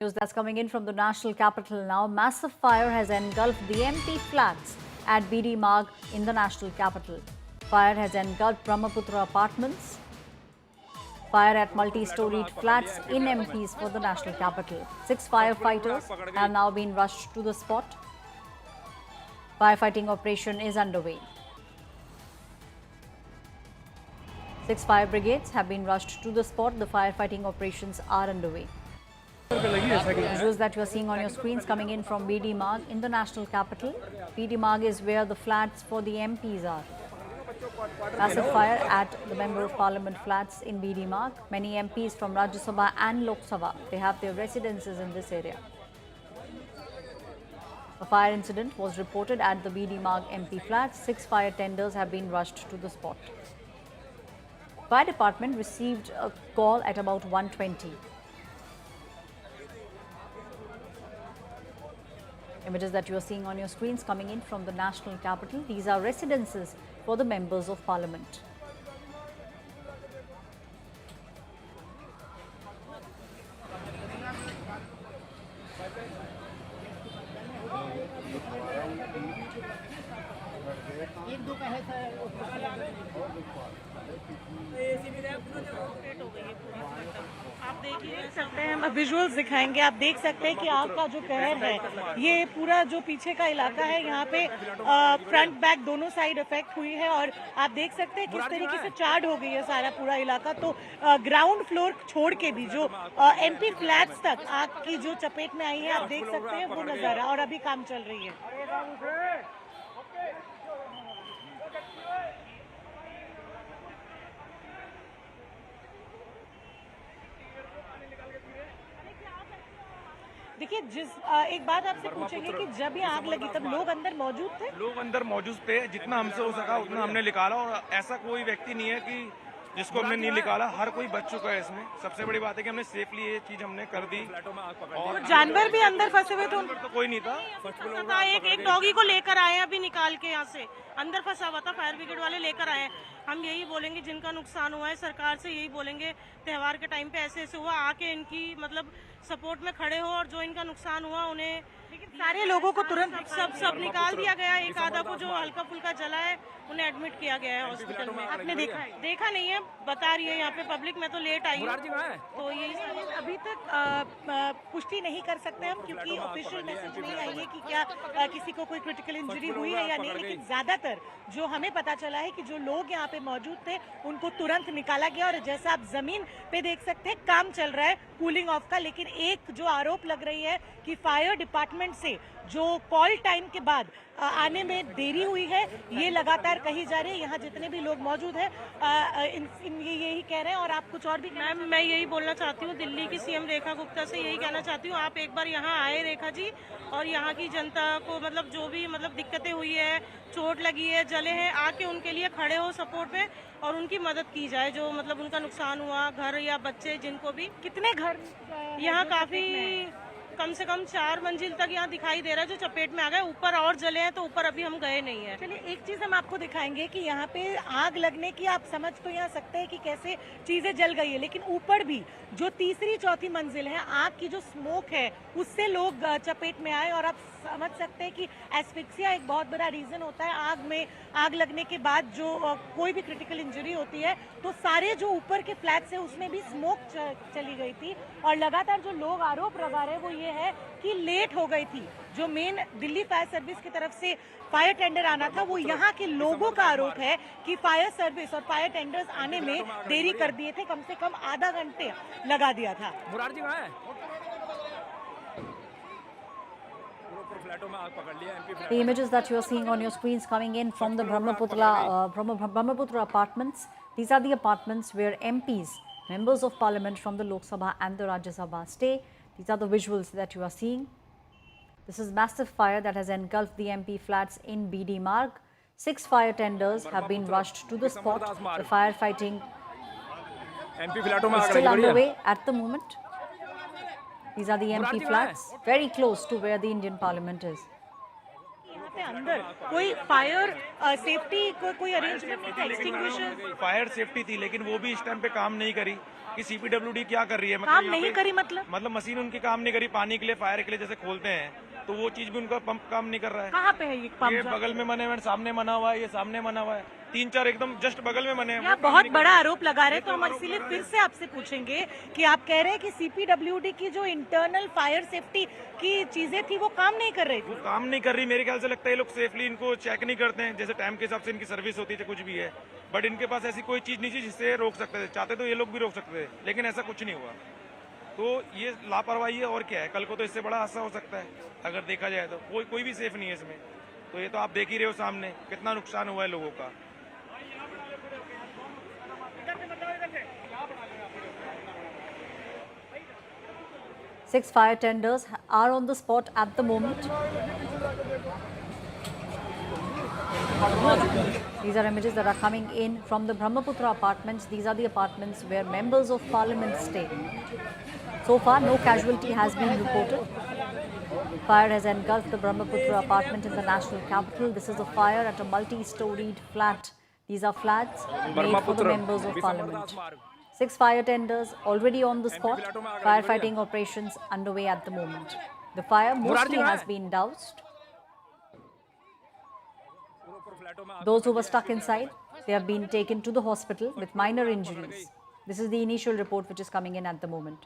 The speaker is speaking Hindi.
News that's coming in from the national capital now. Massive fire has engulfed the MP flats at BD Marg in the national capital. Fire has engulfed Brahmaputra apartments. Fire at multi-storied flats in MPs for the national capital. 6 firefighters have now been rushed to the spot. Firefighting operation is underway. 6 fire brigades have been rushed to the spot. The firefighting operations are underway. Visuals that you are seeing on your screens coming in from BD Marg in the national capital. BD Marg is where the flats for the MPs are. Massive fire at the Member of Parliament flats in BD Marg. Many MPs from Rajya Sabha and Lok Sabha, they have their residences in this area. A fire incident was reported at the BD Marg MP flats. 6 fire tenders have been rushed to the spot. Fire department received a call at about 1:20. Images that you are seeing on your screens coming in from the national capital. These are residences for the members of parliament. आप देख सकते हैं, हम विजुअल्स दिखाएंगे। आप देख सकते हैं कि आग का जो कहर है, ये पूरा जो पीछे का इलाका है, यहाँ पे फ्रंट बैक दोनों साइड इफेक्ट हुई है और आप देख सकते हैं किस तरीके से चार्ड हो गई है सारा पूरा इलाका। तो ग्राउंड फ्लोर छोड़ के भी जो एमपी फ्लैट्स तक आग की जो चपेट में आई है, आप देख सकते हैं वो नजारा, और अभी काम चल रही है। देखिए, एक बात आपसे पूछेंगे कि जब ये आग लगी तब लोग अंदर मौजूद थे? लोग अंदर मौजूद थे। जितना हमसे हो सका उतना हमने निकाला, और ऐसा कोई व्यक्ति नहीं है कि जिसको हमने नहीं निकाला। हर कोई बच चुका है इसमें। सबसे बड़ी बात है कि हमने सेफली ये चीज हमने कर दी। और जानवर भी अंदर फंसे हुए थे? तो कोई नहीं था। एक डॉगी को लेकर आए अभी निकाल के, यहाँ से अंदर फंसा हुआ था, फायर ब्रिगेड वाले लेकर आए। हम यही बोलेंगे जिनका नुकसान हुआ है, सरकार से यही बोलेंगे, त्योहार के टाइम पे ऐसे ऐसे हुआ, आके इनकी मतलब सपोर्ट में खड़े हो, और जो इनका नुकसान हुआ उन्हें, लेकिन सारे लोगों को तुरंत सब निकाल दिया गया। एक आधा को जो हल्का फुल्का जला है उन्हें एडमिट किया गया है हॉस्पिटल में। आपने देखा नहीं है, बता रही है यहाँ पे पब्लिक। मैं तो लेट आई हूँ, तो यही अभी तक पुष्टि नहीं कर सकते हम, क्योंकि ऑफिशियल मैसेज नहीं आई है कि क्या किसी को कोई क्रिटिकल इंजरी हुई है या नहीं। लेकिन ज्यादातर जो हमें पता चला है कि जो लोग यहाँ पे मौजूद थे उनको तुरंत निकाला गया, और जैसा आप जमीन पे देख सकते हैं काम चल रहा है कूलिंग ऑफ का। लेकिन एक जो आरोप लग रही है कि फायर डिपार्टमेंट से जो कॉल टाइम के बाद आने में देरी हुई है, ये लगातार कही जा रही है। यहाँ जितने भी लोग मौजूद हैं ये यही कह रहे हैं। और आप कुछ और भी? मैम, मैं यही बोलना चाहती हूँ, दिल्ली की सीएम रेखा गुप्ता से यही कहना चाहती हूँ, आप एक बार यहाँ आए रेखा जी, और यहाँ की जनता को मतलब जो भी मतलब दिक्कतें हुई है, चोट लगी है, जले हैं, आके उनके लिए खड़े हो सपोर्ट में, और उनकी मदद की जाए जो मतलब उनका नुकसान हुआ, घर या बच्चे जिनको भी। कितने घर यहाँ? काफी कम से कम 4 मंजिल तक यहाँ दिखाई दे रहा है जो चपेट में आ गए। ऊपर और जले हैं, तो ऊपर अभी हम गए नहीं है। चलिए, एक चीज हम आपको दिखाएंगे कि यहाँ पे आग लगने की आप समझ तो यहाँ सकते हैं कि कैसे चीजें जल गई है, लेकिन ऊपर भी जो तीसरी चौथी मंजिल है, आग की जो स्मोक है उससे लोग चपेट में आए। और आप समझ सकते हैं कि एस्फिक्सिया एक बहुत बड़ा रीजन होता है आग लगने के बाद जो कोई भी क्रिटिकल इंजरी होती है। तो सारे जो ऊपर के फ्लैट्स है उसमें भी स्मोक चली गई थी, और लगातार जो लोग आरोप लगा रहे हैं वो ये है कि लेट हो गई थी। जो मेन दिल्ली फायर सर्विस की तरफ से फायर टेंडर आना था, वो यहाँ के लोगों का आरोप है कि फायर सर्विस और फायर टेंडर्स आने में देरी कर दिए थे, कम से कम आधा घंटे लगा दिया था। मुरारजी कहाँ है? The images that you are seeing on your screens coming in from the Brahmaputra apartments. These are the apartments where MPs, members of parliament from the Lok Sabha and the Rajya Sabha stay. These are the visuals that you are seeing. This is massive fire that has engulfed the MP flats in BD Marg. 6 fire tenders have been rushed to the spot. The firefighting is still underway at the moment. These are the MP flats, very close to where the Indian Parliament is. अंदर कोई फायर सेफ्टी कोई अरेंजमेंट नहीं था? एक्सटिंग्विशर, फायर सेफ्टी थी, लेकिन वो भी इस टाइम पे काम नहीं करी कि सीपीडब्ल्यूडी क्या कर रही है, काम यहाँ नहीं पे- करी मतलब मशीन उनकी काम नहीं करी, पानी के लिए फायर के लिए जैसे खोलते हैं तो वो चीज भी उनका पंप काम नहीं कर रहा है। कहाँ पे है ये ये पंप? बगल में बने हुए हैं, सामने बना हुआ है, ये सामने बना हुआ है, 3-4 एकदम जस्ट बगल में बने हैं। यहाँ वो काम बहुत नहीं बड़ा आरोप लगा रहे हैं, तो हम इसीलिए फिर से आपसे पूछेंगे कि आप कह रहे हैं कि सीपीडब्ल्यूडी की जो इंटरनल फायर सेफ्टी की चीजें थी वो काम नहीं कर रही वो थी। काम नहीं कर रही। मेरे ख्याल से लगता है ये लोग सेफली इनको चेक नहीं करते हैं, जैसे टाइम के हिसाब से इनकी सर्विस होती है, कुछ भी है, बट इनके पास ऐसी कोई चीज नहीं थी जिससे रोक सकते थे। चाहते तो ये लोग भी रोक सकते थे, लेकिन ऐसा कुछ नहीं हुआ। तो ये लापरवाही है और क्या है। कल को तो इससे बड़ा हादसा हो सकता है अगर देखा जाए तो। कोई भी सेफ नहीं है इसमें। तो ये तो आप देख ही रहे हो सामने कितना नुकसान हुआ है लोगों का। Six fire tenders are on the spot at the moment. These are images that are coming in from the Brahmaputra apartments. These are the apartments where members of parliament stay. So far, no casualty has been reported. Fire has engulfed the Brahmaputra apartment in the national capital. This is a fire at a multi-storied flat. These are flats made for the members of parliament. 6 fire tenders already on the spot. Firefighting operations underway at the moment. The fire mostly has been doused. Those who were stuck inside, they have been taken to the hospital with minor injuries. This is the initial report which is coming in at the moment.